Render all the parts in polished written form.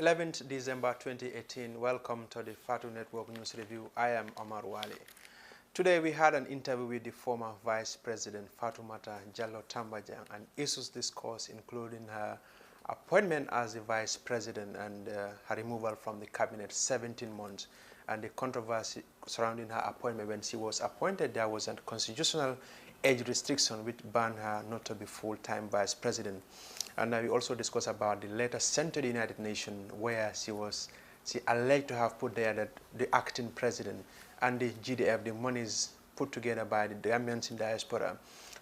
11th December 2018. Welcome to the Fatu Network News Review. I am Omar Wale. Today we had an interview with the former Vice President Fatoumata Jallow Tambajang and issues discussed including her appointment as the Vice President and her removal from the cabinet 17 months and the controversy surrounding her appointment. When she was appointed, there was a constitutional age restriction which banned her not to be full-time Vice President. And we also discussed about the letter sent to the United Nations where she alleged to have put there that the acting president and the GDF, the monies put together by the Gambians in diaspora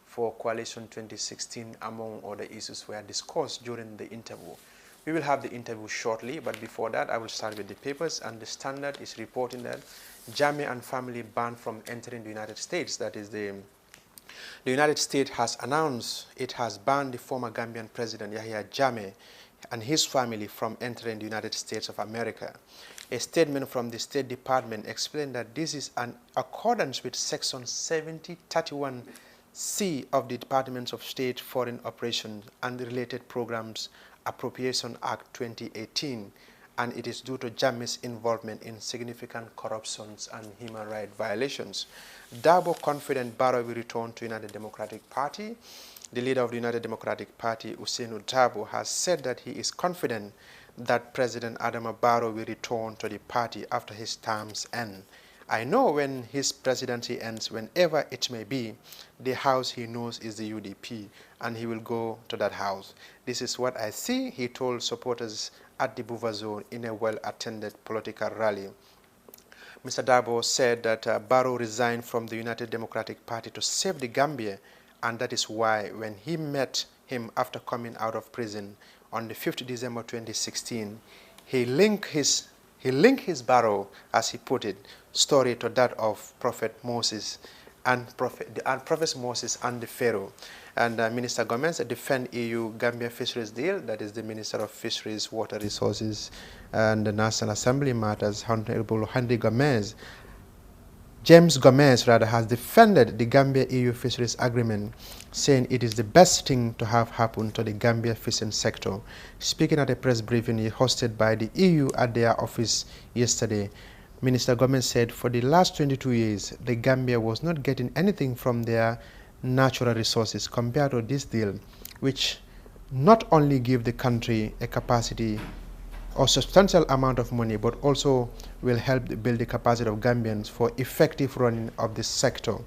for Coalition 2016, among other issues, were discussed during the interview. We will have the interview shortly, but before that, I will start with the papers. And the Standard is reporting that Jammeh and family banned from entering the United States. That is the United States has announced it has banned the former Gambian President Yahya Jammeh and his family from entering the United States of America. A statement from the State Department explained that this is in accordance with Section 7031C of the Department of State Foreign Operations and the Related Programs Appropriation Act 2018, and it is due to Jammeh's involvement in significant corruptions and human rights violations. Dabo confident Barrow will return to United Democratic Party. The leader of the United Democratic Party, Usainu Dabo, has said that he is confident that President Adama Barrow will return to the party after his terms end. I know when his presidency ends, whenever it may be, the house he knows is the UDP, and he will go to that house. This is what I see, he told supporters at the Buva Zone in a well-attended political rally. Mr. Dabo said that Barrow resigned from the United Democratic Party to save the Gambia, and that is why when he met him after coming out of prison on the 5th December 2016, he linked his Barrow, as he put it, story to that of Prophet Moses and Prophet Moses and the Pharaoh. And Minister Gomez defend EU Gambia Fisheries deal, that is the Minister of Fisheries, Water Resources and the National Assembly Matters, Honorable Henry Gomez. James Gomez rather has defended the Gambia EU Fisheries Agreement, saying it is the best thing to have happen to the Gambia fishing sector. Speaking at a press briefing hosted by the EU at their office yesterday, Minister Gomez said for the last 22 years, the Gambia was not getting anything from their natural resources compared to this deal, which not only give the country a capacity or substantial amount of money, but also will help build the capacity of Gambians for effective running of this sector.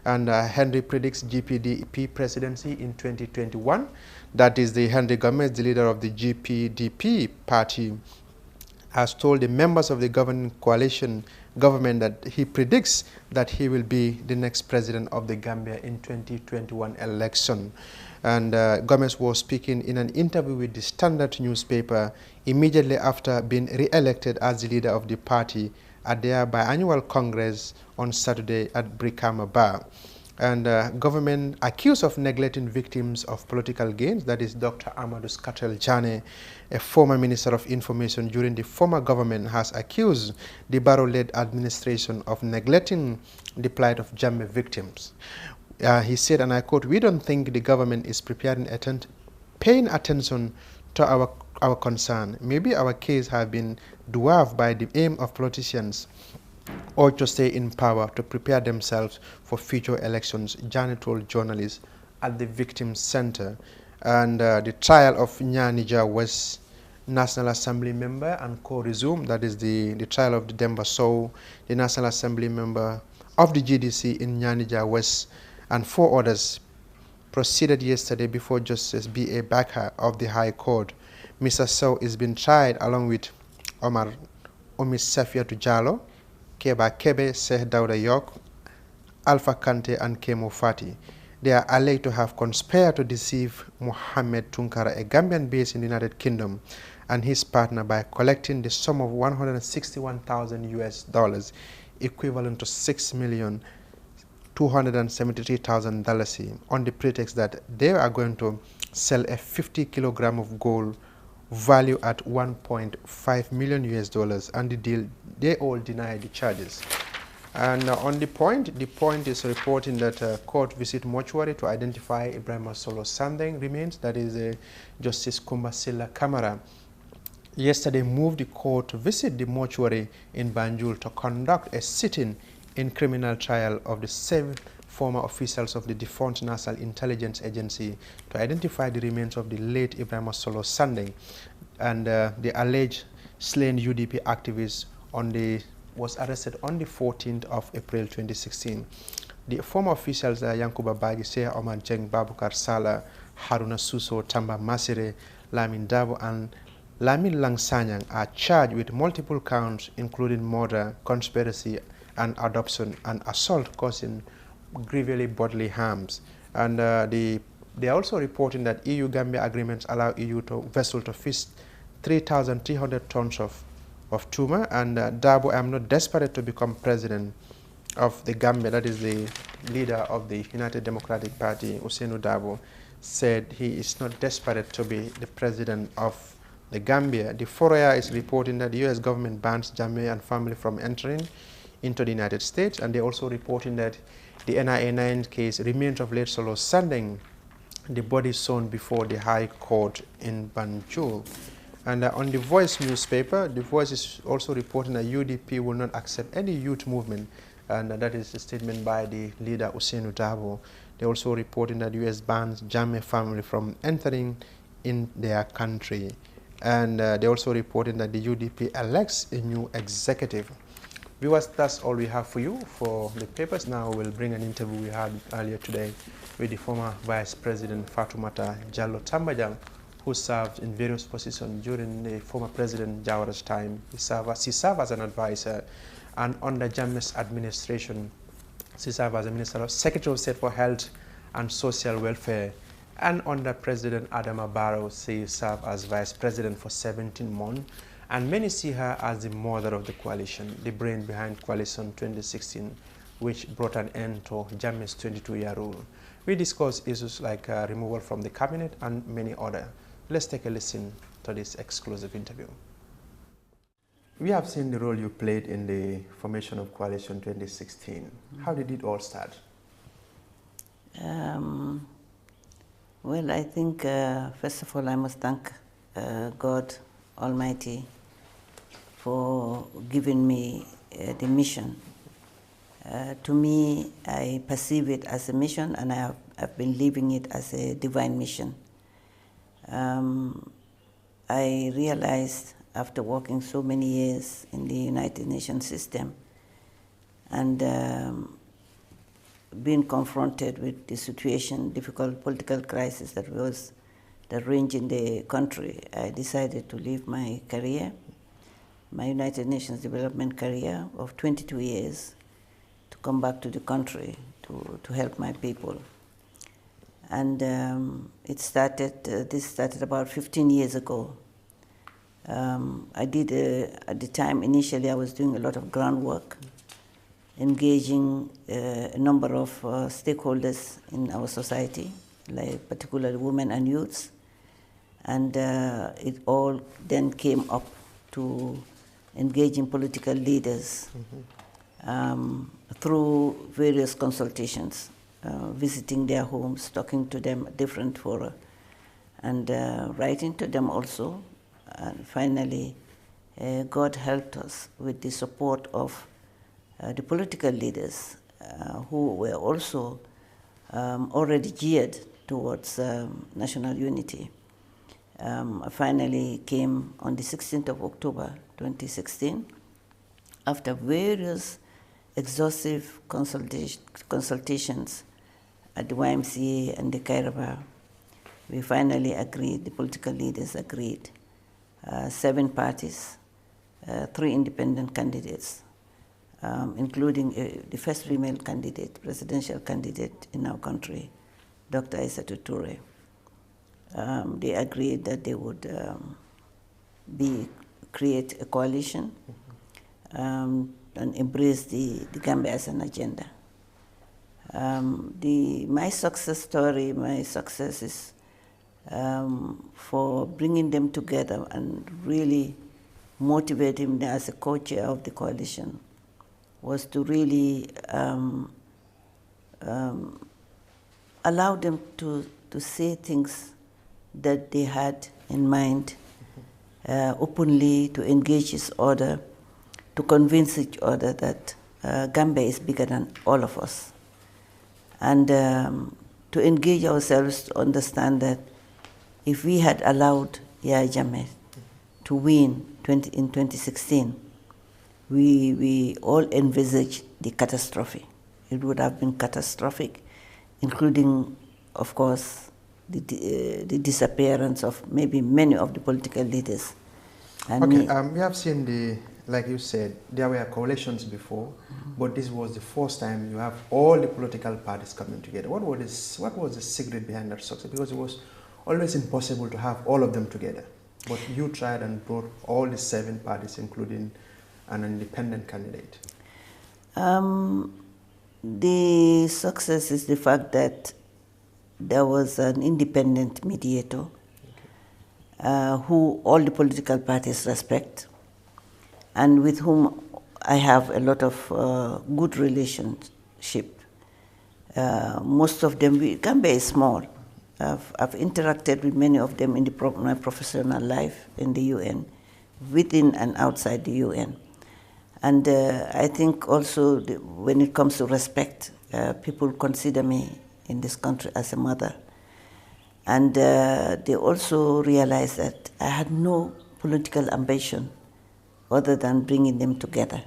And Henry predicts GPDP presidency in 2021. That is the Henry Gomez, the leader of the GPDP party, has told the members of the governing coalition government that he predicts that he will be the next president of the Gambia in 2021 election. And Gomez was speaking in an interview with the Standard newspaper immediately after being re-elected as the leader of the party at their biannual congress on Saturday at Brikama Bar. And government accused of neglecting victims of political gains, that is Dr. Amadou Skatel Jane, a former Minister of Information during the former government, has accused the Barrow-led administration of neglecting the plight of Jammeh victims. He said, and I quote, "We don't think the government is paying attention to our concern. Maybe our case have been dwarfed by the aim of politicians or to stay in power to prepare themselves for future elections," Jani told journalists at the Victims Center. And the trial of Nyanija West National Assembly member and co-resumed, that is the trial of the Demba Sow, the National Assembly member of the GDC in Nyanija West, and 4 others proceeded yesterday before Justice B.A. Bakar of the High Court. Mr. Sow is being tried along with Omis Safia Tujalo, Keba Kebe, Seh Dauda Yok, Alpha Kante, and Kemo Fati. They are alleged to have conspired to deceive Mohammed Tunkara, a Gambian based in the United Kingdom, and his partner by collecting the sum of $161,000 US, equivalent to $6,273,000, on the pretext that they are going to sell a 50 kilogram of gold value at $1.5 million US, and the deal, they all deny the charges. And on the point is reporting that court visit mortuary to identify Ibrahim Solo Sandeng remains, that is Justice Kumba Silla Kamara. yesterday moved the court to visit the mortuary in Banjul to conduct a sitting in criminal trial of the 7 former officials of the defunct National Intelligence Agency to identify the remains of the late Ibrahim Solo Sandeng and the alleged slain UDP activist was arrested on the 14th of April 2016. The former officials Yankuba Bagi, Seya Omar Jeng, Babukar Sala, Haruna Suso, Tamba Masire, Lamin Dabo and Lamin Langsanyang are charged with multiple counts including murder, conspiracy and adoption and assault causing grievously bodily harms. And they are also reporting that EU-Gambia agreements allow EU vessel to fish 3,300 tons of tuna. And Dabo, I am not desperate to become president of the Gambia, that is the leader of the United Democratic Party, Ousainou Dabo, said he is not desperate to be the president of the Gambia. The Fourier is reporting that the U.S. government bans Jammeh and family from entering into the United States, and they're also reporting that the NIA-9 case remains of late Solo Sandeng, the body shown before the High Court in Banjul. And on the Voice newspaper, the Voice is also reporting that UDP will not accept any youth movement, and that is a statement by the leader Ousainou Dabo. They're also reporting that U.S. bans Jammeh family from entering in their country. And they're also reporting that the UDP elects a new executive. Viewers, that's all we have for you for the papers. Now we'll bring an interview we had earlier today with the former Vice President Fatoumata Jallow Tambajang, who served in various positions during the former President Jawara's time. She served as an advisor, and under Jammeh's administration, she served as a Minister of Secretary of State for Health and Social Welfare. And under President Adama Barrow, she served as Vice President for 17 months. And many see her as the mother of the coalition, the brain behind Coalition 2016, which brought an end to Jammeh's 22-year rule. We discuss issues like removal from the cabinet and many other. Let's take a listen to this exclusive interview. We have seen the role you played in the formation of Coalition 2016. How did it all start? Well, I think, first of all, I must thank God Almighty for giving me the mission. To me, I perceive it as a mission, and I've been living it as a divine mission. I realized after working so many years in the United Nations system and being confronted with the situation, difficult political crisis that raged in the country, I decided to leave my career, my United Nations development career of 22 years, to come back to the country to help my people. And this started about 15 years ago. I did, at the time, initially I was doing a lot of groundwork, engaging a number of stakeholders in our society, like particularly women and youths. And it all then came up to engaging political leaders through various consultations, visiting their homes, talking to them at different fora, and writing to them also. And finally, God helped us with the support of the political leaders who were also already geared towards national unity. I finally came on the 16th of October 2016 after various exhaustive consultations at the YMCA and the Kairaba. We finally agreed, the political leaders agreed, 7 parties, 3 independent candidates, including the first female candidate, presidential candidate in our country, Dr. Aissatou Touré. They agreed that they would create a coalition and embrace the Gambia as an agenda. My success story, my success is for bringing them together and really motivating them as a co-chair of the coalition was to really allow them to say things that they had in mind openly to engage each other, to convince each other that Gambia is bigger than all of us. And to engage ourselves to understand that if we had allowed Yahya Jammeh to win in 2016, we all envisaged the catastrophe. It would have been catastrophic, including, of course, the disappearance of maybe many of the political leaders. And okay, we have seen like you said, there were coalitions before, but this was the first time you have all the political parties coming together. What was the secret behind that success? Because it was always impossible to have all of them together. But you tried and brought all the 7 parties, including an independent candidate. The success is the fact that there was an independent mediator who all the political parties respect, and with whom I have a lot of good relationship. Most of them, Gambia is small. I've interacted with many of them in my professional life in the UN, within and outside the UN. And I think also when it comes to respect, people consider me in this country as a mother. And they also realized that I had no political ambition other than bringing them together.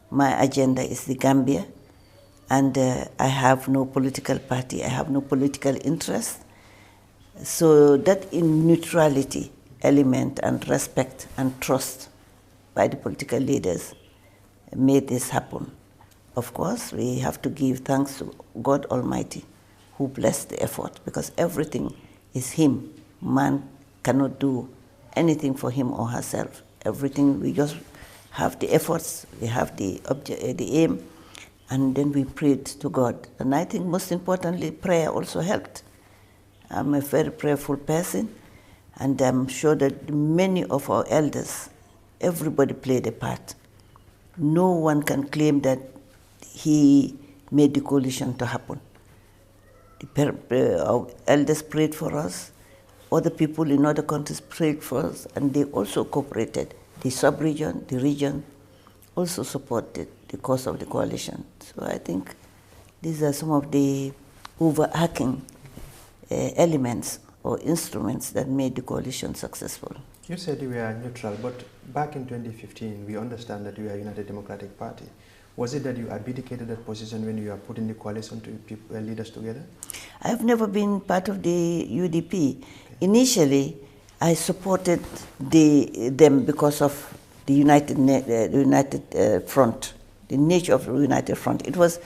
My agenda is the Gambia, and I have no political party, I have no political interest. So that in neutrality element and respect and trust by the political leaders made this happen. Of course, we have to give thanks to God Almighty who blessed the effort, because everything is Him. Man cannot do anything for him or herself. Everything, we just have the efforts, we have the aim, and then we prayed to God. And I think most importantly, prayer also helped. I'm a very prayerful person, and I'm sure that many of our elders, everybody played a part. No one can claim that he made the coalition to happen. Our elders prayed for us, other people in other countries prayed for us, and they also cooperated. The sub-region, the region, also supported the cause of the coalition. So I think these are some of the overarching elements or instruments that made the coalition successful. You said you were neutral, but back in 2015, we understand that you were a United Democratic Party. Was it that you abdicated that position when you were putting the coalition to leaders together? I've never been part of the UDP. Okay. Initially, I supported them because of the United Front, the nature of the United Front. It was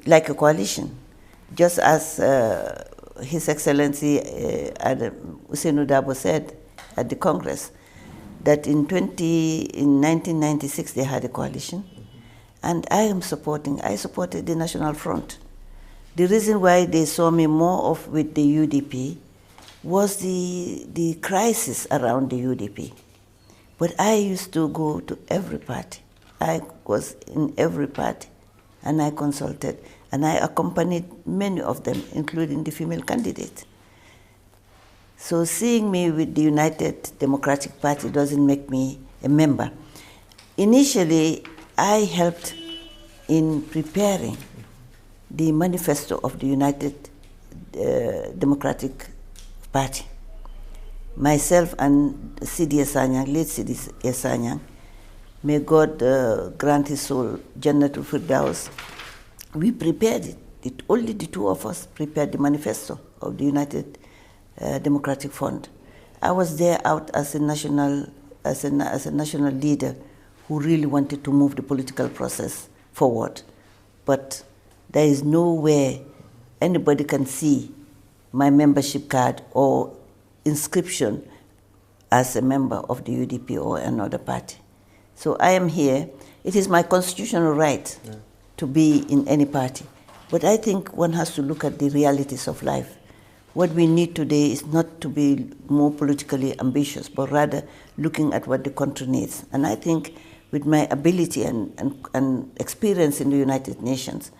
like a coalition, just as His Excellency Ousseynou Dabo said at the Congress, that in 1996 they had a coalition, and I supported the National Front. The reason why they saw me more with the UDP was the crisis around the UDP. But I used to go to every party. I was in every party, and I consulted, and I accompanied many of them, including the female candidate. So seeing me with the United Democratic Party doesn't make me a member. Initially, I helped in preparing the manifesto of the United Democratic Party. Myself and Sidi Esanyang, late Sidi Esanyang, may God grant his soul, Jannatul Firdaus, we prepared it. Only the two of us prepared the manifesto of the United Democratic Front. I was there out as a national leader who really wanted to move the political process forward. But there is nowhere anybody can see my membership card or inscription as a member of the UDP or another party. So I am here. It is my constitutional right to be in any party. But I think one has to look at the realities of life. What we need today is not to be more politically ambitious, but rather looking at what the country needs. And I think with my ability and experience in the United Nations,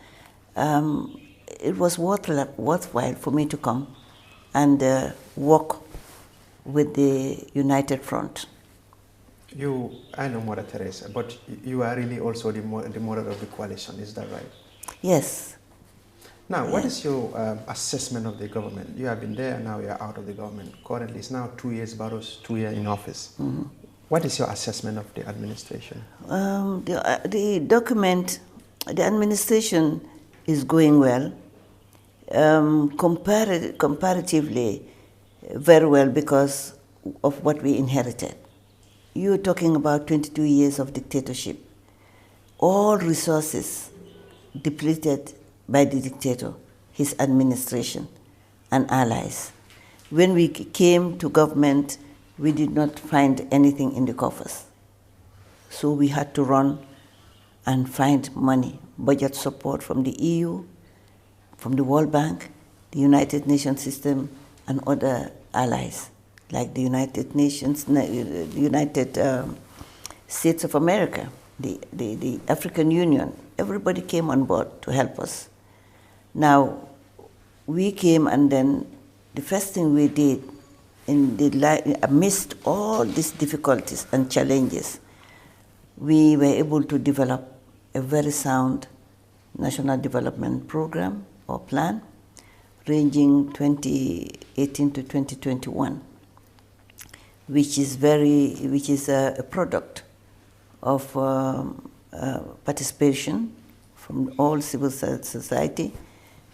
it was worthwhile for me to come and work with the United Front. I know Mother Teresa, but you are really also the mother of the coalition, is that right? Yes. Now, what is your assessment of the government? You have been there, now you are out of the government. Currently, it's now 2 years, Barrow's 2 years in office. Mm-hmm. What is your assessment of the administration? The administration is going well, comparatively very well because of what we inherited. You're talking about 22 years of dictatorship. All resources depleted by the dictator, his administration, and allies. When we came to government, we did not find anything in the coffers. So we had to run and find money, budget support from the EU, from the World Bank, the United Nations system, and other allies, like the United Nations, the United States of America, the African Union. Everybody came on board to help us. Now, we came, and then the first thing we did, amidst all these difficulties and challenges, we were able to develop a very sound national development program or plan, ranging 2018 to 2021, which is a product of participation from all civil society,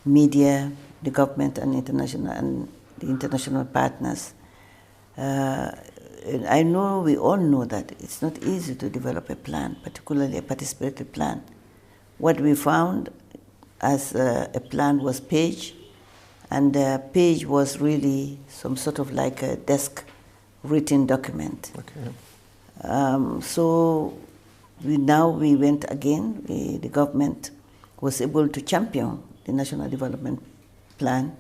media, the government, and the international partners. I know, we all know that it's not easy to develop a plan, particularly a participatory plan. What we found as a plan was PAGE, and PAGE was really some sort of like a desk written document. Okay. So we went again, the government was able to champion the National Development Plan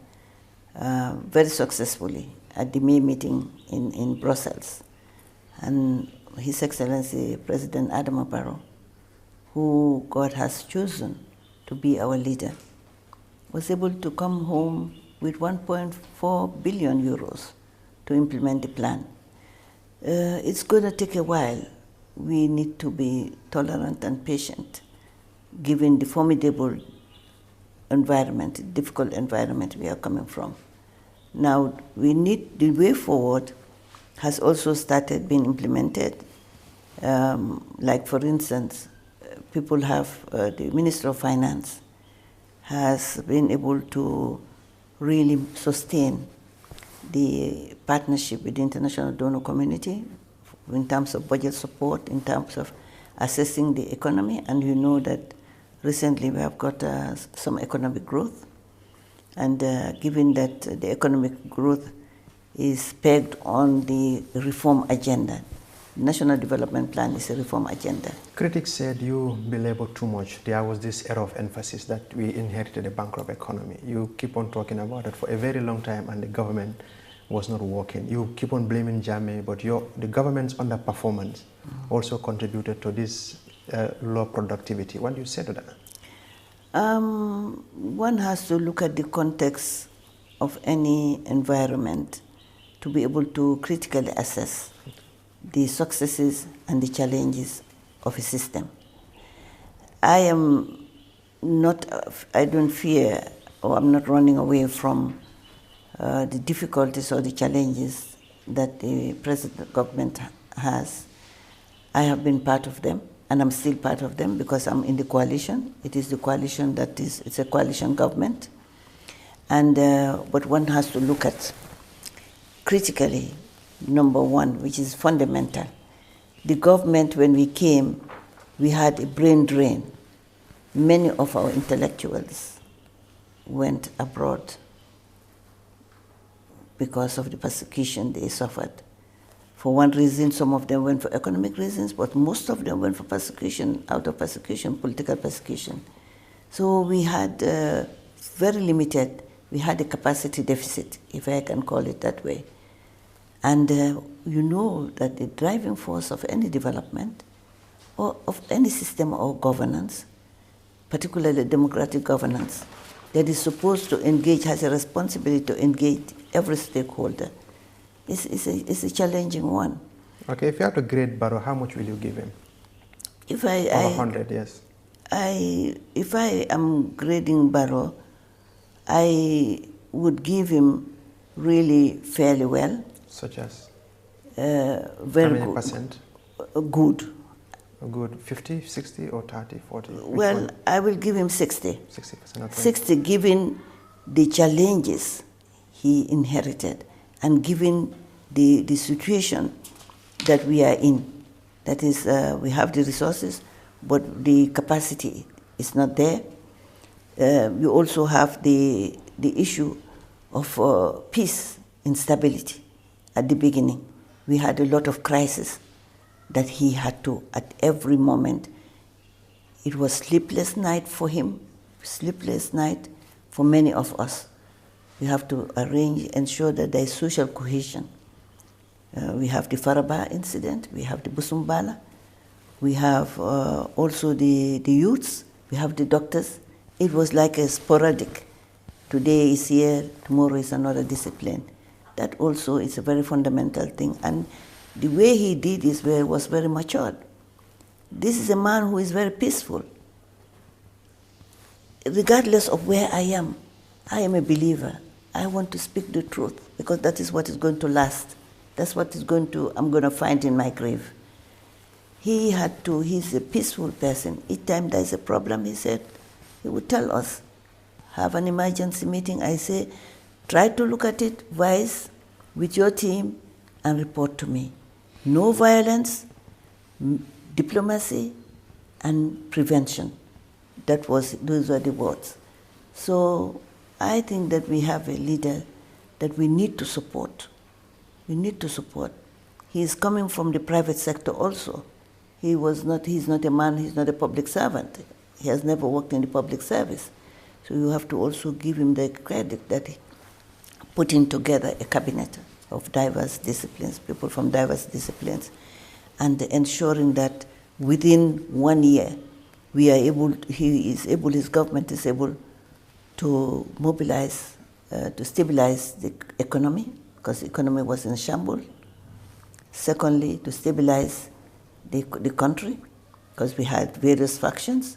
very successfully at the May meeting in Brussels. And His Excellency President Adama Barrow, who God has chosen to be our leader, was able to come home with 1.4 billion euros to implement the plan. It's going to take a while. We need to be tolerant and patient, given the formidable environment, difficult environment we are coming from. Now, the way forward has also started being implemented. Like, for instance, people have, the Minister of Finance has been able to really sustain the partnership with the international donor community in terms of budget support, in terms of assessing the economy. And you know that recently we have got some economic growth. And given that the economic growth is pegged on the reform agenda, the National Development Plan is a reform agenda. Critics said you belabor too much. There was this era of emphasis that we inherited a bankrupt economy. You keep on talking about it for a very long time, and the government was not working. You keep on blaming Jammeh, but the government's underperformance also contributed to this low productivity. What do you say to that? One has to look at the context of any environment to be able to critically assess the successes and the challenges of a system. I don't fear, or I'm not running away from the difficulties or the challenges that the present government has. I have been part of them, and I'm still part of them because I'm in the coalition. It is the coalition it's a coalition government. And but one has to look at critically, number one, which is fundamental. The government, when we came, we had a brain drain. Many of our intellectuals went abroad because of the persecution they suffered. For one reason, some of them went for economic reasons, but most of them went for persecution, out of persecution, political persecution. So we had very limited, we had a capacity deficit, if I can call it that way. And you know that the driving force of any development, or of any system or governance, particularly democratic governance, that is supposed to engage, has a responsibility to engage every stakeholder, it's a challenging one. Okay, if you have to grade Barrow, how much will you give him? If I, Over 100, yes. If I am grading Barrow, I would give him really fairly well. Such as? Very how many good. percent? Good. Good. 50, 60, or 30, 40? Well, I will give him 60. 60%. Okay. 60, given the challenges he inherited and given the situation that we are in. That is, we have the resources, but the capacity is not there. We also have the issue of peace instability at the beginning. We had a lot of crisis that he had to, at every moment. It was sleepless night for him, sleepless night for many of us. We have to ensure that there is social cohesion. We have the Faraba incident, we have the Busumbala, we have also the youths, we have the doctors. It was like a sporadic. Today is here, tomorrow is another discipline. That also is a very fundamental thing. And the way he did this was very matured. This is a man who is very peaceful. Regardless of where I am a believer. I want to speak the truth because that is what is going to last. That's what I'm going to find in my grave. He's a peaceful person. Each time there's a problem, he said, he would tell us, have an emergency meeting. I say, try to look at it wise with your team and report to me. No violence, diplomacy, and prevention. Those were the words. So I think that we have a leader that we need to support. We need to support. He is coming from the private sector also. He's not a man, he's not a public servant. He has never worked in the public service. So you have to also give him the credit that he putting together a cabinet of diverse disciplines, people from diverse disciplines, and ensuring that within 1 year, his government is able to mobilize, to stabilize the economy, because the economy was in shambles. Secondly, to stabilize the country, because we had various factions,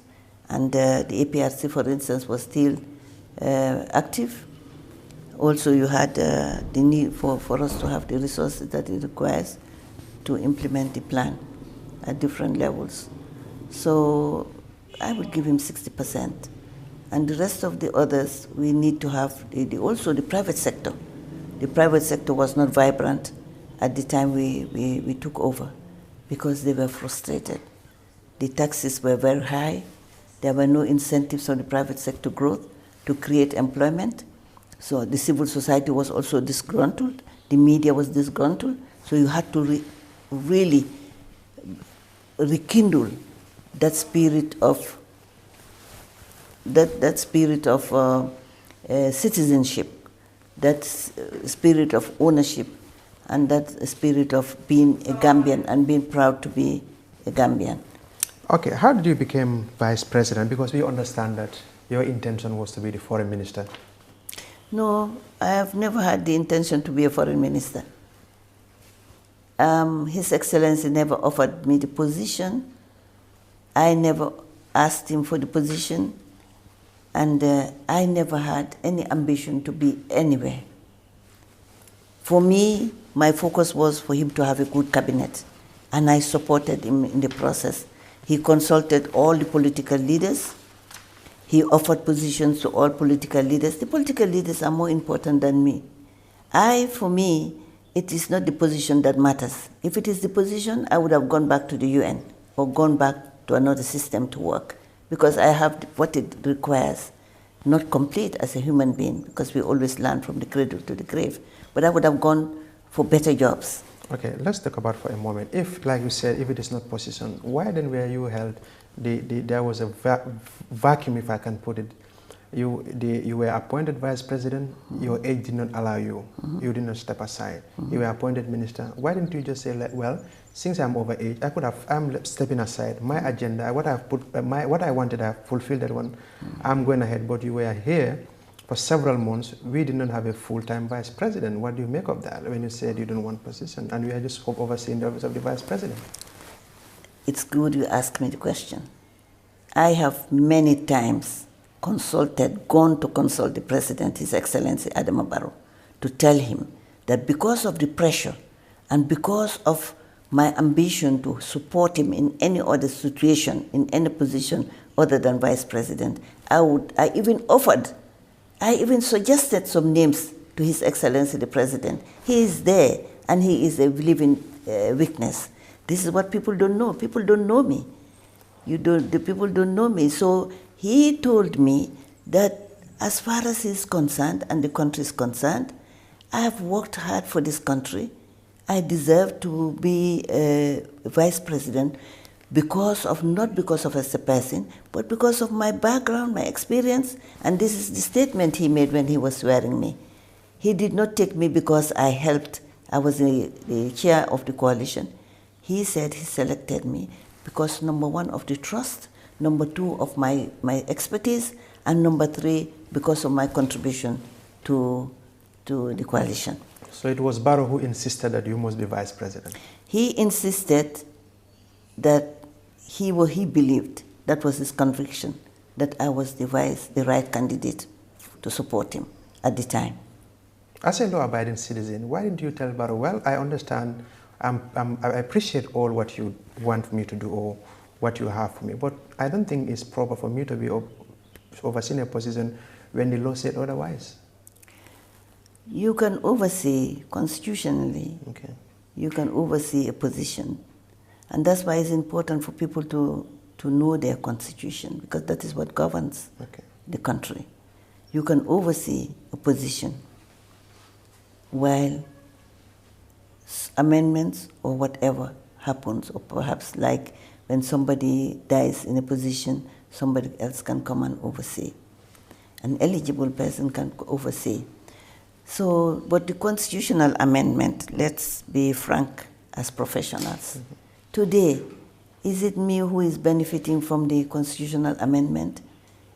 and the APRC, for instance, was still active. Also, you had the need for us to have the resources that it requires to implement the plan at different levels. So I would give him 60%. And the rest of the others, we need to have also the private sector. The private sector was not vibrant at the time we took over because they were frustrated. The taxes were very high. There were no incentives on the private sector growth to create employment. So the civil society was also disgruntled. The media was disgruntled. So you had to really rekindle that spirit of citizenship, that spirit of ownership, and that spirit of being a Gambian and being proud to be a Gambian. Okay, how did you become vice president? Because we understand that your intention was to be the foreign minister. No, I have never had the intention to be a foreign minister. His Excellency never offered me the position. I never asked him for the position. And I never had any ambition to be anywhere. For me, my focus was for him to have a good cabinet. And I supported him in the process. He consulted all the political leaders. He offered positions to all political leaders. The political leaders are more important than me. For me, it is not the position that matters. If it is the position, I would have gone back to the UN or gone back to another system to work because I have what it requires, not complete as a human being because we always learn from the cradle to the grave, but I would have gone for better jobs. Okay, let's talk about for a moment. If, like you said, if it is not position, why then were you held? There was a vacuum, if I can put it. You were appointed vice president. Your age did not allow you. You did not step aside. You were appointed minister. Why didn't you just say, well, since I'm over age, I'm stepping aside. My agenda, what I wanted, I have fulfilled that one. I'm going ahead. But you were here for several months, we did not have a full-time vice president. What do you make of that when you said you don't want position and we are just overseeing the office of the vice president? It's good you ask me the question. I have many times gone to consult the President, His Excellency Adama Barrow, to tell him that because of the pressure and because of my ambition to support him in any other situation, in any position other than Vice President, I even suggested some names to His Excellency the President. He is there and he is a living witness. This is what people don't know. People don't know me. The people don't know me. So he told me that as far as he's concerned and the country is concerned, I have worked hard for this country. I deserve to be a vice president not because of as a person, but because of my background, my experience, and this is the statement he made when he was swearing me. He did not take me because I was the chair of the coalition. He said he selected me because number one, of the trust, number two, of my expertise, and number three, because of my contribution to the coalition. So it was Barrow who insisted that you must be vice president? He insisted that he believed, that was his conviction, that I was the right candidate to support him at the time. As a law-abiding citizen, why didn't you tell Barrow, well, I understand, I appreciate all what you want me to do or what you have for me, but I don't think it's proper for me to be overseeing a position when the law said otherwise? You can oversee constitutionally. Okay. You can oversee a position. And that's why it's important for people to know their constitution, because that is what governs the country. You can oversee a position while amendments or whatever happens, or perhaps like when somebody dies in a position, somebody else can come and oversee. An eligible person can oversee. So, but the constitutional amendment, let's be frank as professionals. Mm-hmm. Today, is it me who is benefiting from the constitutional amendment?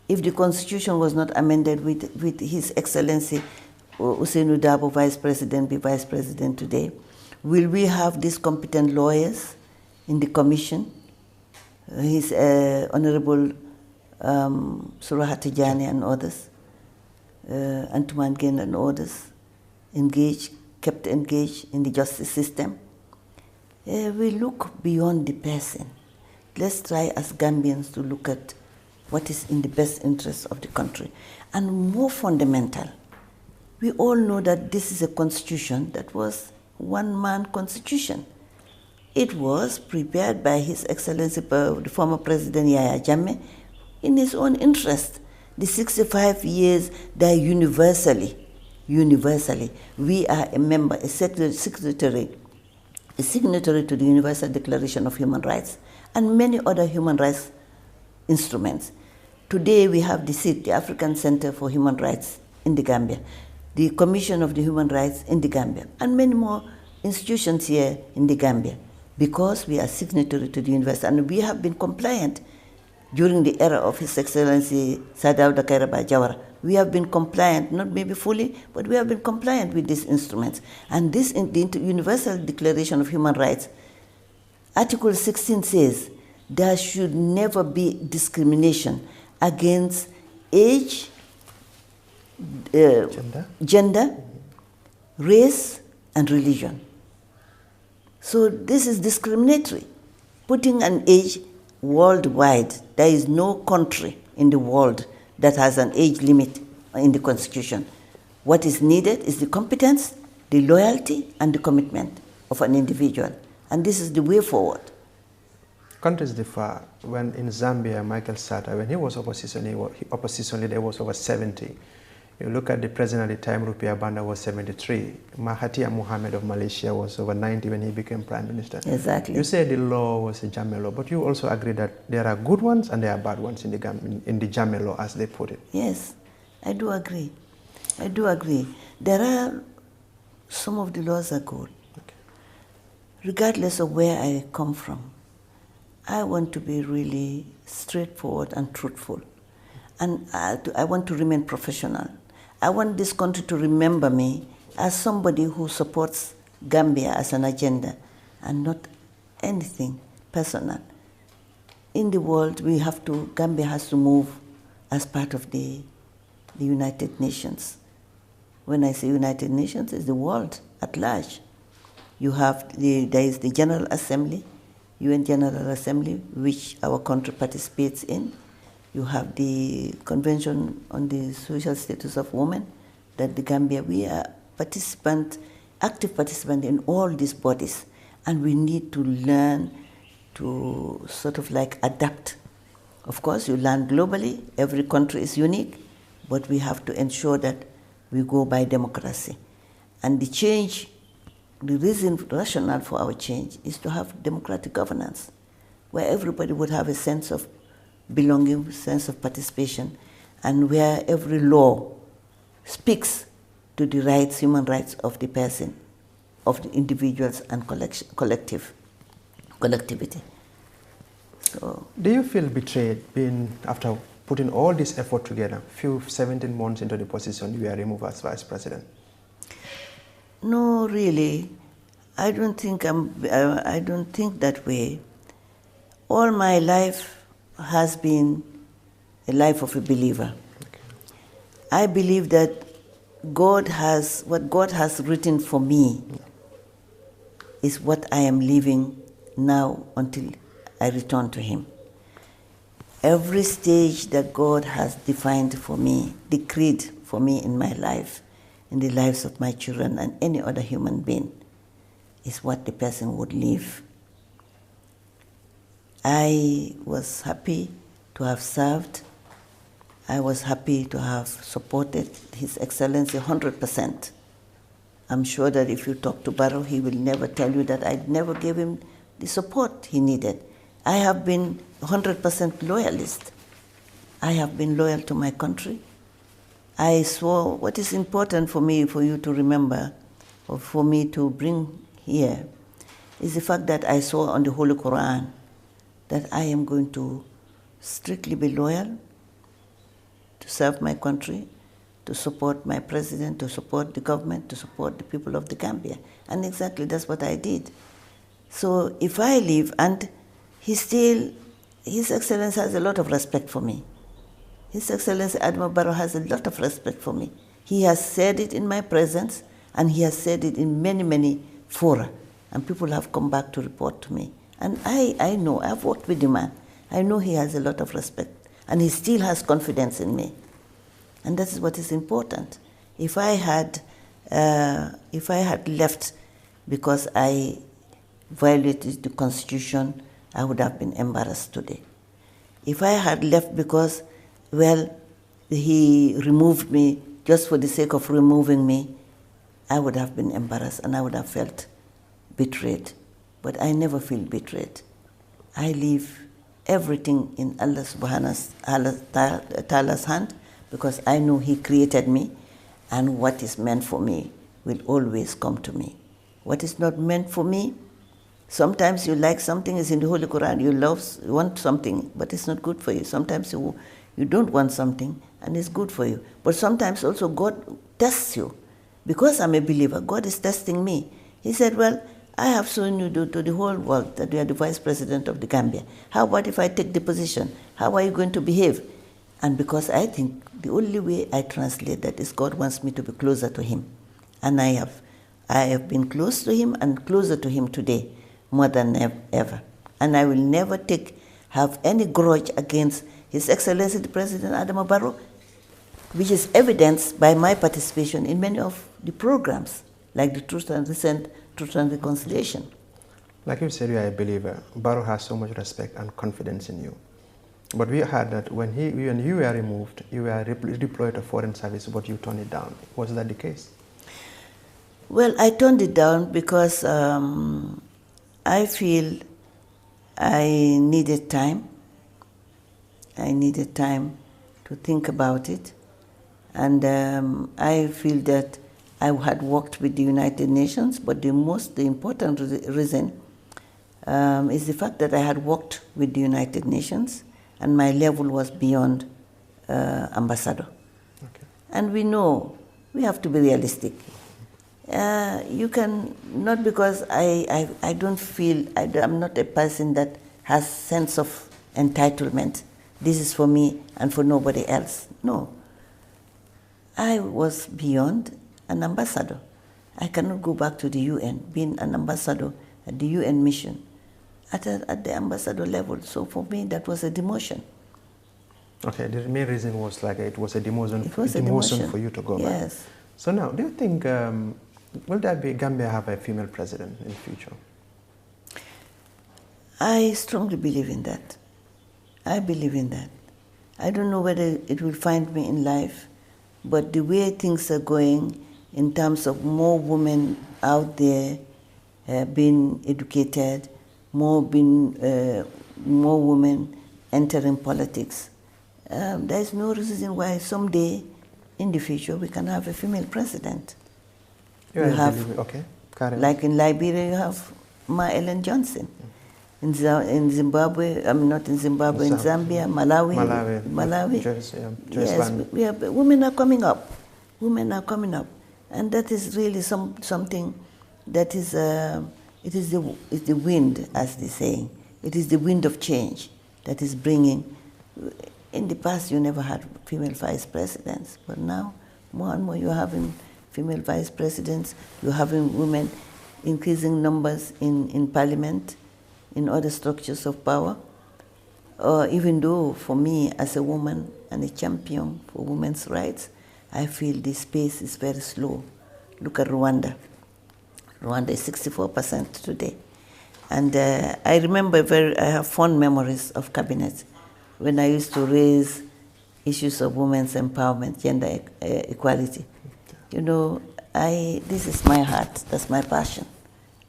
If the constitution was not amended with His Excellency Ousainou Darboe, Vice President, be Vice President today, will we have these competent lawyers in the commission? His Honorable Surah Tijani and others, Antuman Gen and others, kept engaged in the justice system. We look beyond the person. Let's try as Gambians to look at what is in the best interest of the country. And more fundamental, we all know that this is a constitution that was one-man constitution. It was prepared by His Excellency, the former President Yahya Jammeh, in his own interest. The 65 years that universally, we are a member, a signatory to the Universal Declaration of Human Rights and many other human rights instruments. Today we have the SID, the African Center for Human Rights in the Gambia, the Commission of the Human Rights in the Gambia, and many more institutions here in the Gambia, because we are signatory to the Universal, and we have been compliant during the era of His Excellency Sadauda Kairaba Jawara. We have been compliant, not maybe fully, but we have been compliant with these instruments. And this, in the Universal Declaration of Human Rights, Article 16 says there should never be discrimination against age, gender, race, and religion. So this is discriminatory. Putting an age worldwide, there is no country in the world that has an age limit in the Constitution. What is needed is the competence, the loyalty, and the commitment of an individual. And this is the way forward. Countries differ. When in Zambia, Michael Sata, when he was opposition leader, was over 70. You look at the president at the time, Rupiah Banda was 73. Mahathir Mohamad of Malaysia was over 90 when he became prime minister. Exactly. You say the law was a Jammeh law, but you also agree that there are good ones and there are bad ones in the Jammeh law, as they put it. Yes, I do agree. I do agree. There are, some of the laws are good. Okay. Regardless of where I come from, I want to be really straightforward and truthful. And I want to remain professional. I want this country to remember me as somebody who supports Gambia as an agenda and not anything personal. In the world, Gambia has to move as part of the United Nations. When I say United Nations, it's the world at large. There is the General Assembly, UN General Assembly, which our country participates in. You have the Convention on the Social Status of Women, that the Gambia, we are active participant in all these bodies, and we need to learn to sort of like adapt. Of course, you learn globally, every country is unique, but we have to ensure that we go by democracy. And the rationale for our change is to have democratic governance, where everybody would have a sense of belonging, sense of participation, and where every law speaks to the rights, human rights of the person, of the individuals and collectivity. So, do you feel betrayed after putting all this effort together, 17 months into the position, you are removed as Vice President? No, really. I don't think that way. All my life has been a life of a believer. Okay. I believe that what God has written for me is what I am living now until I return to Him. Every stage that God has defined for me, decreed for me in my life, in the lives of my children and any other human being, is what the person would live. I was happy to have served. I was happy to have supported His Excellency 100%. I'm sure that if you talk to Barrow, he will never tell you that I never gave him the support he needed. I have been 100% loyalist. I have been loyal to my country. I saw what is important for me, for you to remember, or for me to bring here, is the fact that I saw on the Holy Quran that I am going to strictly be loyal, to serve my country, to support my president, to support the government, to support the people of the Gambia. And exactly that's what I did. So if I leave, and His Excellency has a lot of respect for me. His Excellency Admiral Barrow has a lot of respect for me. He has said it in my presence, and he has said it in many, many fora, and people have come back to report to me. And I know, I've worked with the man. I know he has a lot of respect, and he still has confidence in me. And that is what is important. If I had left because I violated the Constitution, I would have been embarrassed today. If I had left because, well, he removed me just for the sake of removing me, I would have been embarrassed and I would have felt betrayed. But I never feel betrayed. I leave everything in Allah subhanahu wa ta'ala's hand, because I know He created me, and what is meant for me will always come to me. What is not meant for me, sometimes you like something, is in the Holy Quran, you want something, but it's not good for you. Sometimes you don't want something, and it's good for you. But sometimes also God tests you. Because I'm a believer, God is testing me. He said, well, I have shown you to the whole world that you are the Vice President of the Gambia. How about if I take the position? How are you going to behave? And because I think the only way I translate that is God wants me to be closer to Him. And I have been close to Him and closer to Him today, more than ever. And I will never have any grudge against His Excellency the President Adama Barrow, which is evidenced by my participation in many of the programs, like the recent Truth and Reconciliation. Like you said, you are a believer. Barrow has so much respect and confidence in you. But we heard that when you were removed, you were deployed to foreign service, but you turned it down. Was that the case? Well, I turned it down because I feel I needed time. I needed time to think about it. And I feel that I had worked with the United Nations, but the important reason is the fact that I had worked with the United Nations, and my level was beyond ambassador. Okay. And we know we have to be realistic. You can, not because I don't feel, I'm not a person that has sense of entitlement. This is for me and for nobody else. No. I was beyond an ambassador. I cannot go back to the UN, being an ambassador at the UN mission at the ambassador level. So for me, that was a demotion. Okay, the main reason was like it was a demotion, for you to go back. Yes. So now, do you think, will there be Gambia have a female president in the future? I strongly believe in that. I believe in that. I don't know whether it will find me in life, but the way things are going in terms of more women out there being educated, more women entering politics, there is no reason why someday in the future we can have a female president. You have, okay. like in Liberia, you have Ma Ellen Johnson. In Zimbabwe, not in Zimbabwe, in Zambia, Malawi. Yes, we have, women are coming up. Women are coming up. And that is really something that is, it's the wind, as they say. It is the wind of change that is bringing. In the past, you never had female vice presidents, but now more and more you're having female vice presidents, you're having women, increasing numbers in parliament, in other structures of power. Even though for me as a woman and a champion for women's rights, I feel this space is very slow. Look at Rwanda. Rwanda is 64% today. And I remember I have fond memories of cabinet when I used to raise issues of women's empowerment, gender equality. You know, this is my heart, that's my passion.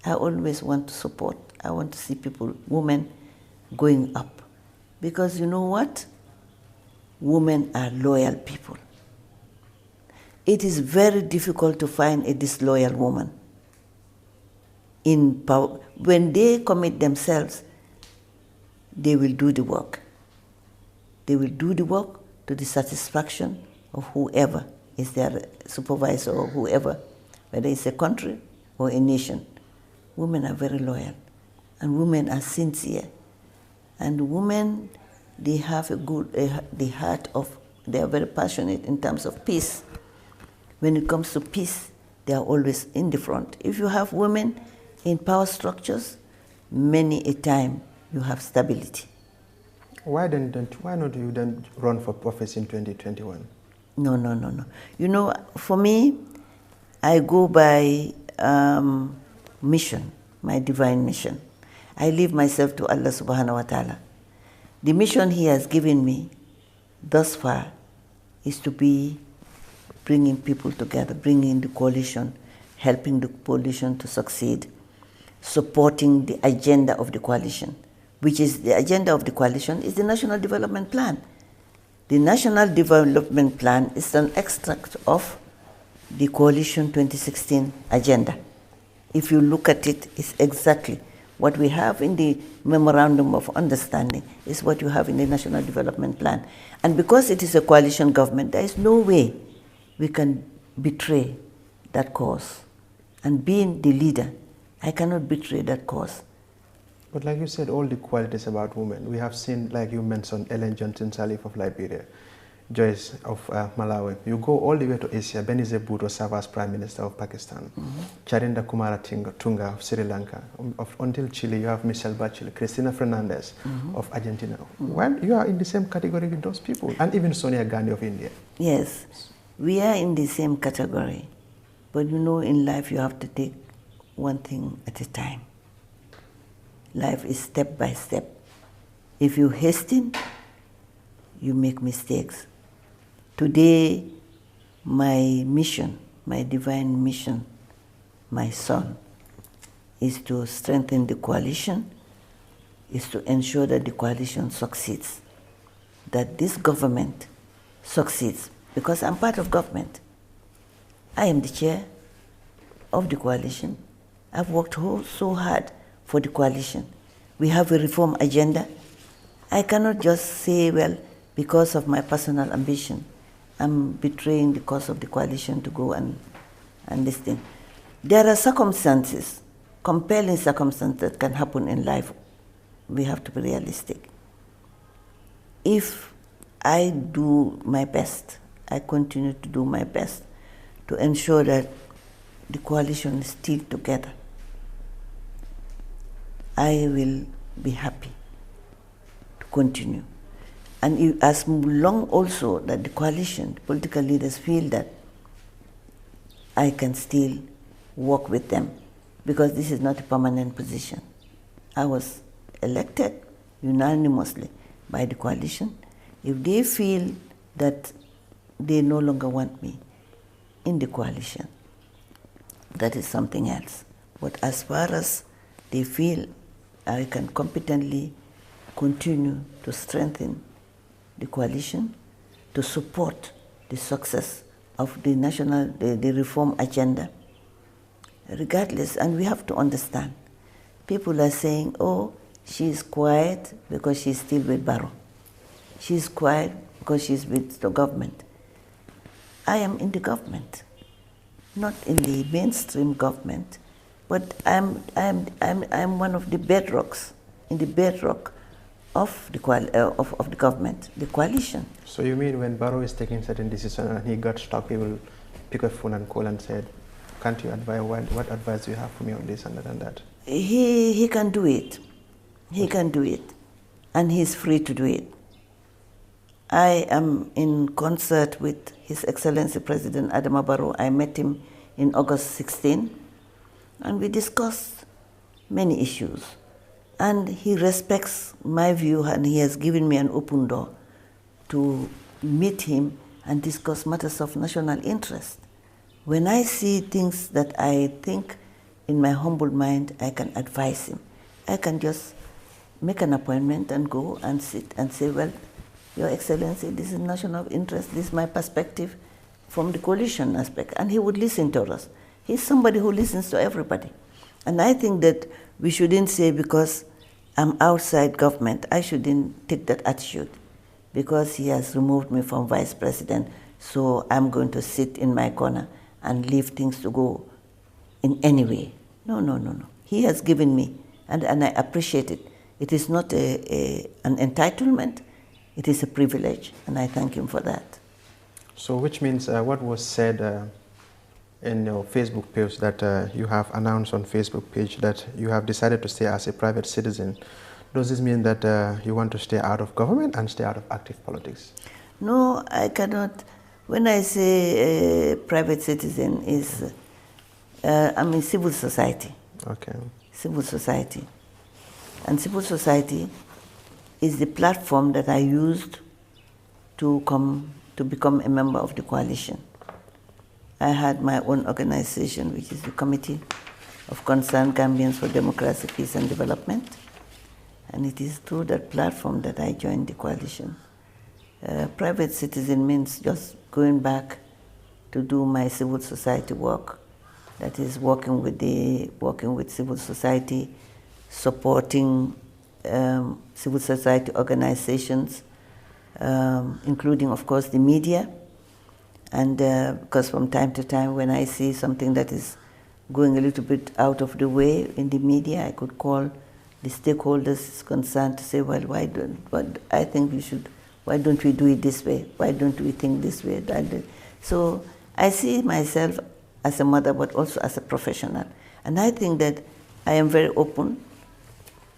I always want to support. I want to see women going up. Because you know what? Women are loyal people. It is very difficult to find a disloyal woman in power. When they commit themselves, they will do the work. They will do the work to the satisfaction of whoever is their supervisor or whoever, whether it's a country or a nation. Women are very loyal, and women are sincere. And women, they have the heart of, they are very passionate in terms of peace. When it comes to peace, they are always in the front. If you have women in power structures, many a time you have stability. Why not you then run for office in 2021? No. You know, for me, I go by mission, my divine mission. I leave myself to Allah subhanahu wa ta'ala. The mission He has given me thus far is to be bringing people together, bringing the coalition, helping the coalition to succeed, supporting the agenda of the coalition, which is the agenda of the coalition is the National Development Plan. The National Development Plan is an extract of the Coalition 2016 agenda. If you look at it, it's exactly what we have in the Memorandum of Understanding is what you have in the National Development Plan. And because it is a coalition government, there is no way we can betray that cause. And being the leader, I cannot betray that cause. But like you said, all the qualities about women, we have seen, like you mentioned, Ellen Johnson Sirleaf of Liberia, Joyce of Malawi. You go all the way to Asia, Benazir Bhutto served as Prime Minister of Pakistan, Charinda Kumara Tunga of Sri Lanka. Until Chile, you have Michelle Bachelet, Cristina Fernandez of Argentina. Well, you are in the same category with those people, and even Sonia Gandhi of India. Yes, we are in the same category. But you know, in life, you have to take one thing at a time. Life is step by step. If you hasten, you make mistakes. Today, my mission, my divine mission, my son, is to strengthen the coalition, is to ensure that the coalition succeeds, that this government succeeds, because I'm part of government. I am the chair of the coalition. I've worked so hard for the coalition. We have a reform agenda. I cannot just say, well, because of my personal ambition, I'm betraying the cause of the coalition to go and this thing. There are circumstances, compelling circumstances that can happen in life. We have to be realistic. If I do my best, I continue to do my best to ensure that the coalition is still together, I will be happy to continue. And as long also that the coalition, the political leaders feel that I can still work with them, because this is not a permanent position. I was elected unanimously by the coalition. If they feel that they no longer want me in the coalition, that is something else. But as far as they feel I can competently continue to strengthen the coalition, to support the success of the the reform agenda, regardless, and we have to understand, people are saying, oh, she is quiet because she's still with Barrow. She's quiet because she's with the government. I am in the government, not in the mainstream government, but I'm one of the bedrocks, in the bedrock of the government, the coalition. So you mean when Barrow is taking certain decisions and he got stuck, he will pick a phone and call and say, can't you advise, what advice do you have for me on this and that and that? He can do it. He can do it. And he's free to do it. I am in concert with His Excellency President Adama Barrow. I met him in August 16, and we discussed many issues. And he respects my view, and he has given me an open door to meet him and discuss matters of national interest. When I see things that I think in my humble mind I can advise him, I can just make an appointment and go and sit and say, well, Your Excellency, this is national interest, this is my perspective from the coalition aspect. And he would listen to us. He's somebody who listens to everybody. And I think that we shouldn't say because I'm outside government, I shouldn't take that attitude. Because he has removed me from vice president, so I'm going to sit in my corner and leave things to go in any way. No, no, no, no. He has given me, and I appreciate it. It is not an entitlement, it is a privilege, and I thank him for that. So which means what was said in your Facebook page that you have announced on Facebook page that you have decided to stay as a private citizen, does this mean that you want to stay out of government and stay out of active politics? No, I cannot. When I say private citizen, is I'm in civil society. Okay. Civil society. And civil society is the platform that I used to become a member of the coalition. I had my own organization, which is the Committee of Concerned Gambians for Democracy, Peace and Development. And it is through that platform that I joined the coalition. Private citizen means just going back to do my civil society work. That is working with civil society, supporting civil society organizations, including, of course, the media. And because from time to time, when I see something that is going a little bit out of the way in the media, I could call the stakeholders concerned to say, well, why don't we do it this way? Why don't we think this way? So I see myself as a mother, but also as a professional. And I think that I am very open.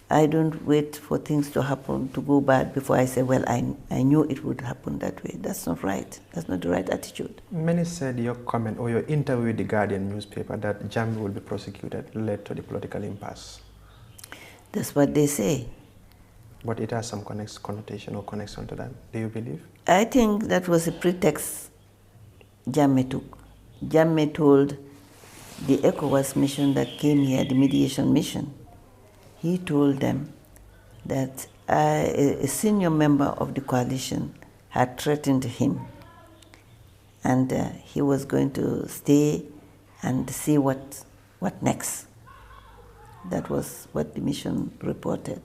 I don't wait for things to happen, to go bad before I say, well, I knew it would happen that way. That's not right. That's not the right attitude. Many said your comment or your interview with the Guardian newspaper that Jammeh will be prosecuted led to the political impasse. That's what they say. But it has some connotation or connection to that. Do you believe? I think that was a pretext Jammeh took. Jammeh told the ECOWAS mission that came here, the mediation mission, he told them that a senior member of the coalition had threatened him, and he was going to stay and see what next. That was what the mission reported.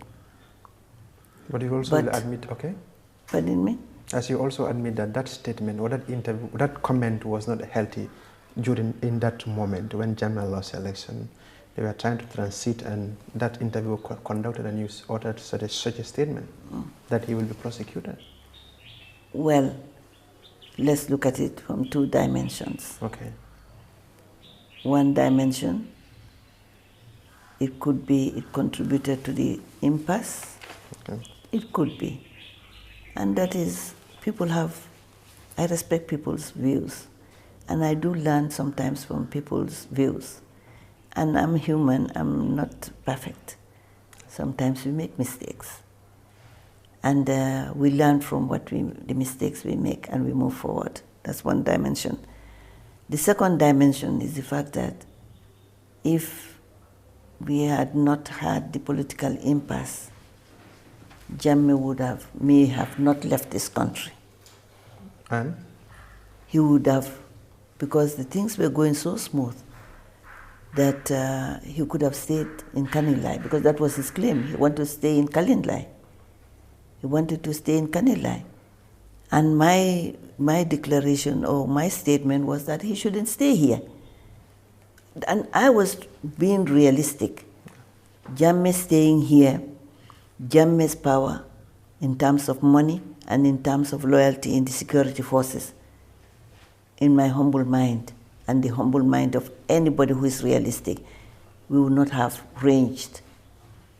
But you also will admit, okay? Pardon me? As you also admit that that statement or that interview, that comment was not healthy in that moment when Jammeh lost election. They were trying to transit, and that interview conducted, and you ordered such a statement that he will be prosecuted. Well, let's look at it from two dimensions. Okay. One dimension, it could be it contributed to the impasse. Okay. It could be. And that is, I respect people's views. And I do learn sometimes from people's views. And I'm human, I'm not perfect. Sometimes we make mistakes. And we learn from the mistakes we make, and we move forward. That's one dimension. The second dimension is the fact that if we had not had the political impasse, Jammeh may have not left this country. And? He would have, because the things were going so smooth that he could have stayed in Kanilai, because that was his claim. He wanted to stay in Kalinlai. He wanted to stay in Kanilai. And my declaration or my statement was that he shouldn't stay here. And I was being realistic. Jammeh staying here, Jammeh's power in terms of money and in terms of loyalty in the security forces, in my humble mind and the humble mind of anybody who is realistic, we would not have ranged.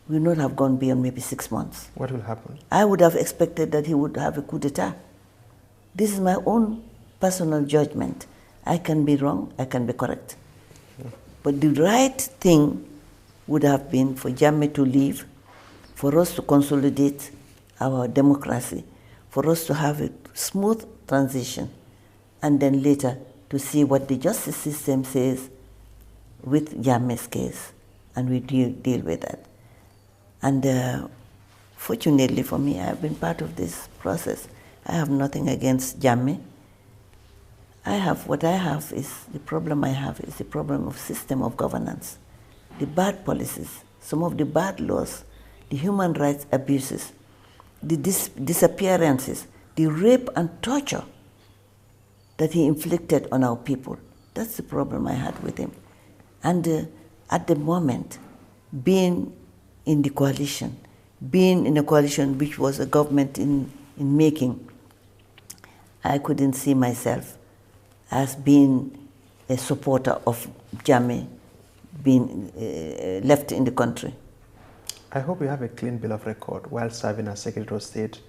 We would not have gone beyond maybe 6 months. What will happen? I would have expected that he would have a coup d'etat. This is my own personal judgment. I can be wrong, I can be correct. Yeah. But the right thing would have been for Jammeh to leave, for us to consolidate our democracy, for us to have a smooth transition, and then later to see what the justice system says with Jammeh's case, and we deal with that. And fortunately for me, I have been part of this process. I have nothing against Jammeh. The problem I have is the problem of system of governance, the bad policies, some of the bad laws, the human rights abuses, the disappearances, the rape and torture that he inflicted on our people. That's the problem I had with him. And at the moment, being in a coalition which was a government in making, I couldn't see myself as being a supporter of Jammeh being left in the country. I hope you have a clean bill of record while serving as Secretary of State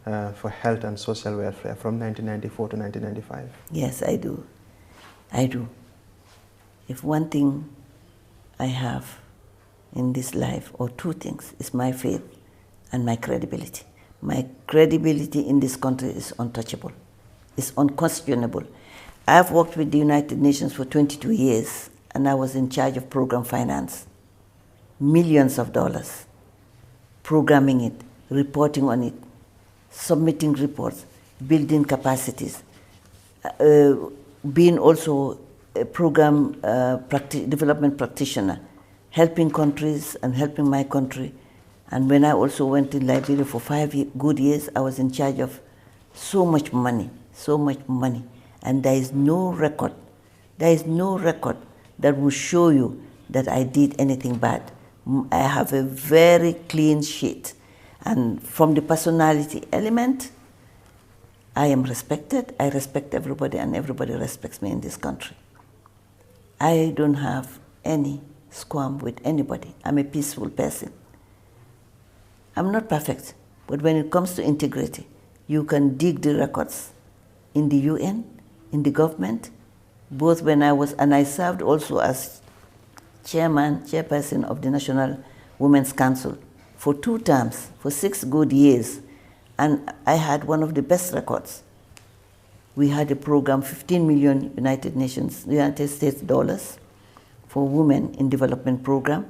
for Health and Social Welfare from 1994 to 1995. Yes, I do. I do. If one thing I have in this life, or two things, is my faith and my credibility. My credibility in this country is untouchable. It's unquestionable. I've worked with the United Nations for 22 years, and I was in charge of program finance. Millions of dollars, programming it, reporting on it, submitting reports, building capacities, being also a program development practitioner, helping countries and helping my country. And when I also went to Liberia for 5 good years, I was in charge of so much money. And there is no record that will show you that I did anything bad. I have a very clean sheet. And from the personality element, I am respected. I respect everybody, and everybody respects me in this country. I don't have any squabble with anybody. I'm a peaceful person. I'm not perfect, but when it comes to integrity, you can dig the records in the UN, in the government, both when I served also as chairperson of the National Women's Council for 2 terms, for 6 good years, and I had one of the best records. We had a program, 15 million United States dollars for women in development program.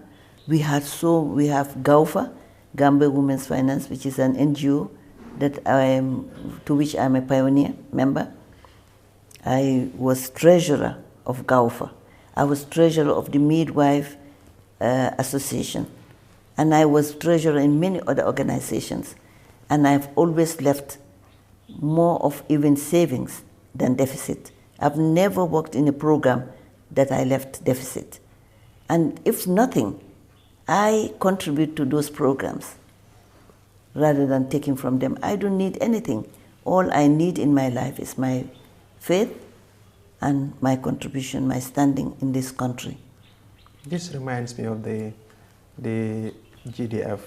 We have GAUFA, Gambia Women's Finance, which is an NGO to which I'm a pioneer member. I was treasurer of GAUFA. I was treasurer of the Midwife Association. And I was treasurer in many other organizations. And I've always left more of even savings than deficit. I've never worked in a program that I left deficit. And if nothing, I contribute to those programs rather than taking from them. I don't need anything. All I need in my life is my faith and my contribution, my standing in this country. This reminds me of the GDF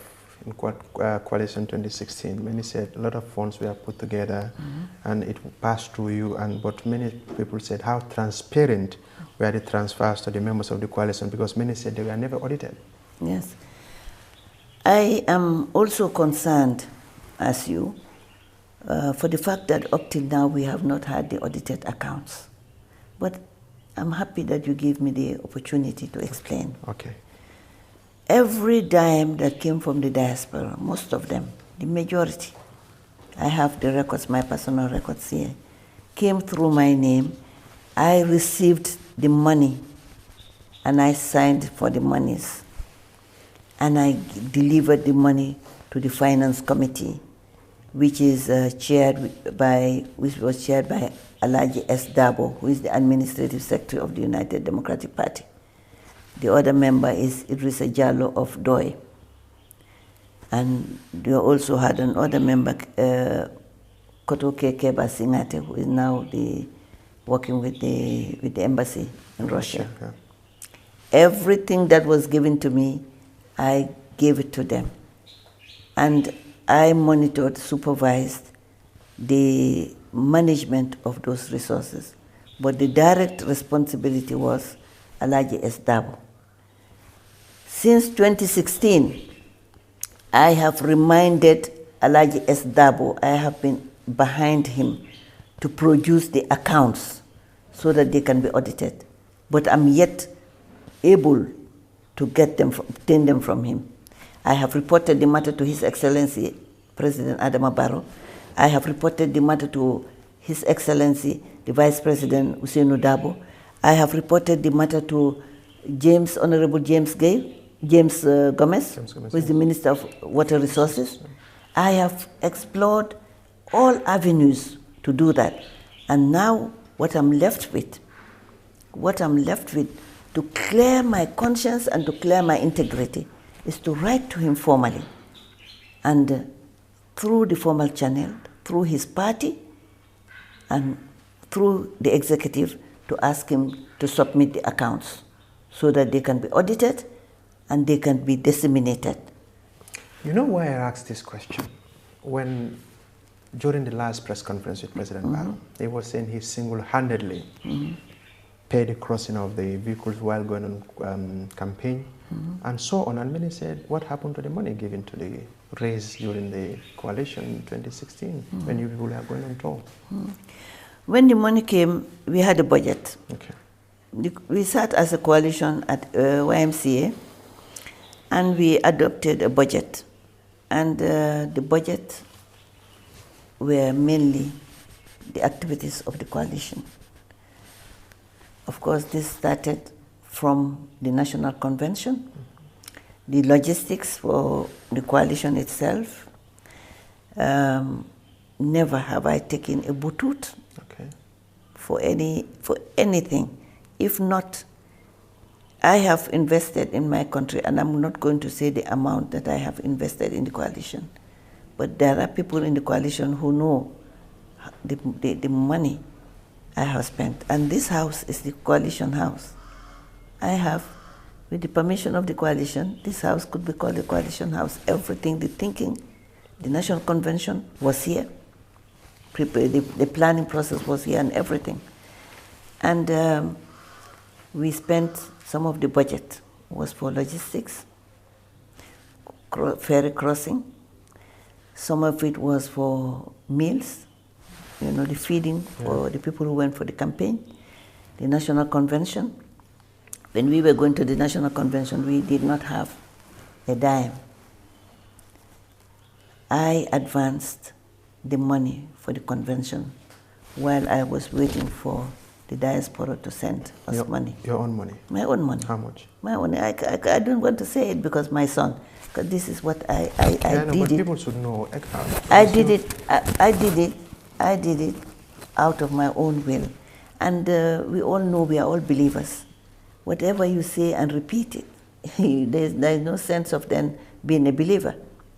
in Coalition 2016. Many said a lot of funds were put together and it passed through you, but many people said how transparent were the transfers to the members of the coalition, because many said they were never audited. Yes. I am also concerned, as you, for the fact that up till now we have not had the audited accounts. But I'm happy that you gave me the opportunity to explain. Okay. Every dime that came from the diaspora, most of them, the majority, I have the records, my personal records here, came through my name. I received the money and I signed for the monies. And I delivered the money to the Finance Committee, which was chaired by Alaji S. Dabo, who is the Administrative Secretary of the United Democratic Party. The other member is Idrissa Jallo of DOI. And they also had another member, Kotoke Keba Singate, who is now working with the embassy in Russia. Yeah. Everything that was given to me, I gave it to them. And I monitored, supervised the management of those resources. But the direct responsibility was Alaji S. Dabo. Since 2016, I have reminded Alaji S. Dabo, I have been behind him to produce the accounts so that they can be audited. But I'm yet able to get them, obtain them from him. I have reported the matter to His Excellency, President Adama Barrow. I have reported the matter to His Excellency, the Vice President Usainu Dabo. I have reported the matter to Honorable James Gomez, who is the Minister of Water Resources. I have explored all avenues to do that. And now what I'm left with, to clear my conscience and to clear my integrity, is to write to him formally. And through the formal channel, through his party, and through the executive, to ask him to submit the accounts so that they can be audited and they can be disseminated. You know why I asked this question? During the last press conference with President Barrow, he was saying he single-handedly paid the crossing of the vehicles while going on campaign and so on. And many said, what happened to the money given to the race during the coalition in 2016 when you people were going on tour? When the money came, we had a budget. Okay. We sat as a coalition at YMCA and we adopted a budget. And the budget were mainly the activities of the coalition. Of course, this started from the National Convention, the logistics for the coalition itself. Never have I taken a butut for anything. If not, I have invested in my country, and I'm not going to say the amount that I have invested in the coalition. But there are people in the coalition who know the money I have spent. And this house is the coalition house. I have, with the permission of the coalition, this house could be called the coalition house. Everything, the thinking, the National Convention was here. The planning process was here and everything. And we spent some of the budget was for logistics, ferry crossing. Some of it was for meals, the feeding for the people who went for the campaign. The National Convention. When we were going to the National Convention, we did not have a dime. I advanced the money for the convention while I was waiting for the diaspora to send us money. Your own money? My own money. How much? My own. I don't want to say it because my son, because this is what I did but it. People should know. I did it I did it out of my own will. And we all know we are all believers. Whatever you say and repeat it, there's no sense of then being a believer.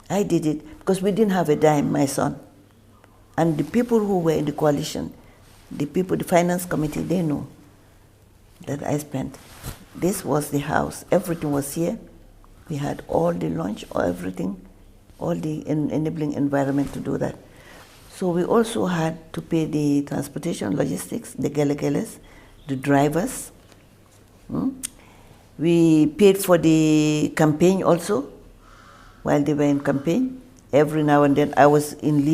I did it because we didn't have a dime, my son. And the people who were in the coalition, the finance committee, they know that I spent. This was the house. Everything was here. We had all the lunch, everything, all the enabling environment to do that. So we also had to pay the transportation, logistics, the gelegeles, the drivers. We paid for the campaign also, while they were in campaign. Every now and then I was in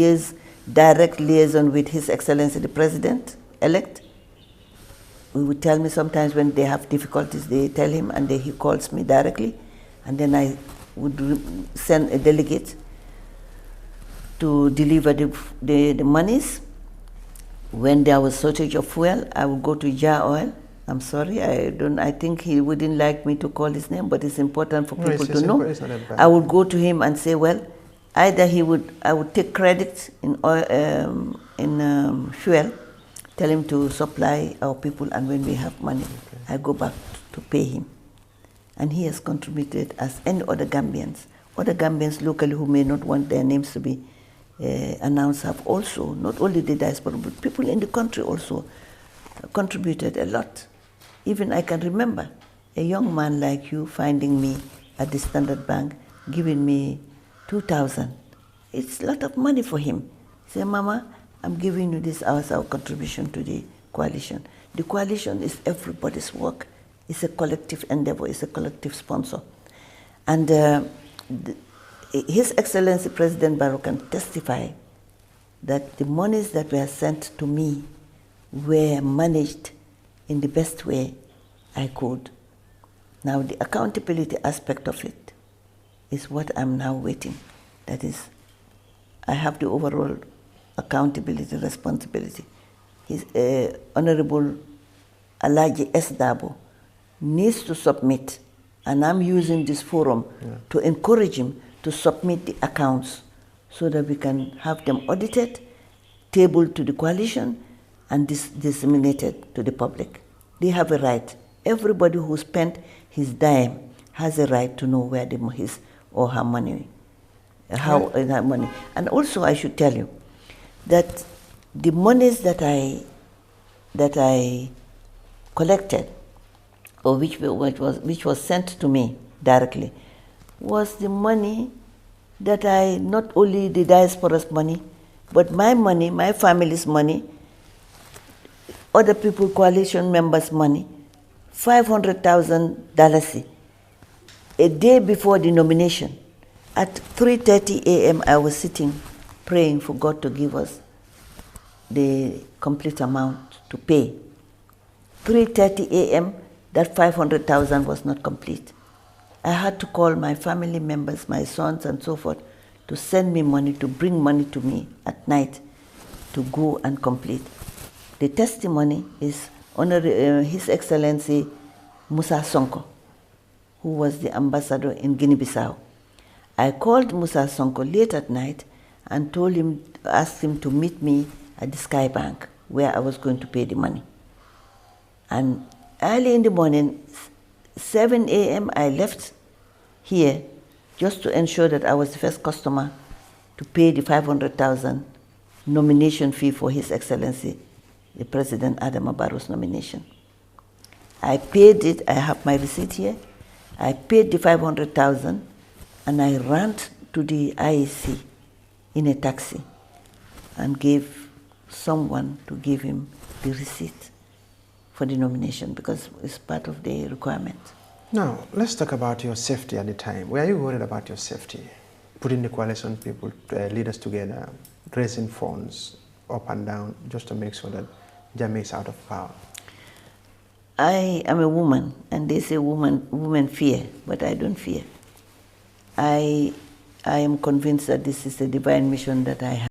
direct liaison with His Excellency the President-elect. He would tell me sometimes when they have difficulties, they tell him, and then he calls me directly, and then I would send a delegate to deliver the monies. When there was shortage of fuel, I would go to Jar Oil. I'm sorry, I think he wouldn't like me to call his name, but it's important for people to know. I would go to him and say, well, either I would take credit in oil, fuel, tell him to supply our people, and when we have money, I go back to pay him. And he has contributed as any other Gambians. Other Gambians locally who may not want their names to be announced have also, not only the diaspora, but people in the country also contributed a lot. Even I can remember a young man like you finding me at the Standard Bank, giving me 2,000. It's a lot of money for him. He said, Mama, I'm giving you this as our contribution to the coalition. The coalition is everybody's work. It's a collective endeavor. It's a collective sponsor. And His Excellency President Barrow can testify that the monies that were sent to me were managed in the best way I could. Now, the accountability aspect of it is what I'm now waiting. That is, I have the overall accountability, responsibility. His Honorable Alaji S. Dabo needs to submit, and I'm using this forum to encourage him to submit the accounts so that we can have them audited, tabled to the coalition, and disseminated to the public. They have a right. Everybody who spent his dime has a right to know where his or her money, how her money. And also, I should tell you that the monies that I collected, or which was sent to me directly, was the money that not only the diaspora's money, but my money, my family's money, other people, coalition members' money, $500,000 a day before the nomination. At 3:30 a.m. I was sitting praying for God to give us the complete amount to pay. 3:30 a.m. that 500,000 was not complete. I had to call my family members, my sons and so forth, to send me money, to bring money to me at night to go and complete. The testimony is His Excellency Musa Sonko, who was the ambassador in Guinea-Bissau. I called Musa Sonko late at night and asked him to meet me at the Sky Bank, where I was going to pay the money. And early in the morning, 7 a.m., I left here just to ensure that I was the first customer to pay the 500,000 nomination fee for His Excellency, the President Adama Barrow's nomination. I paid it. I have my receipt here. I paid the 500,000, and I ran to the IEC in a taxi and gave someone to give him the receipt for the nomination, because it's part of the requirement. Now, let's talk about your safety at the time. Were you worried about your safety? Putting the coalition people, leaders together, raising funds up and down, just to make sure that Jammeh is out of power. I am a woman, and they say women fear, but I don't fear. I am convinced that this is a divine mission that I have.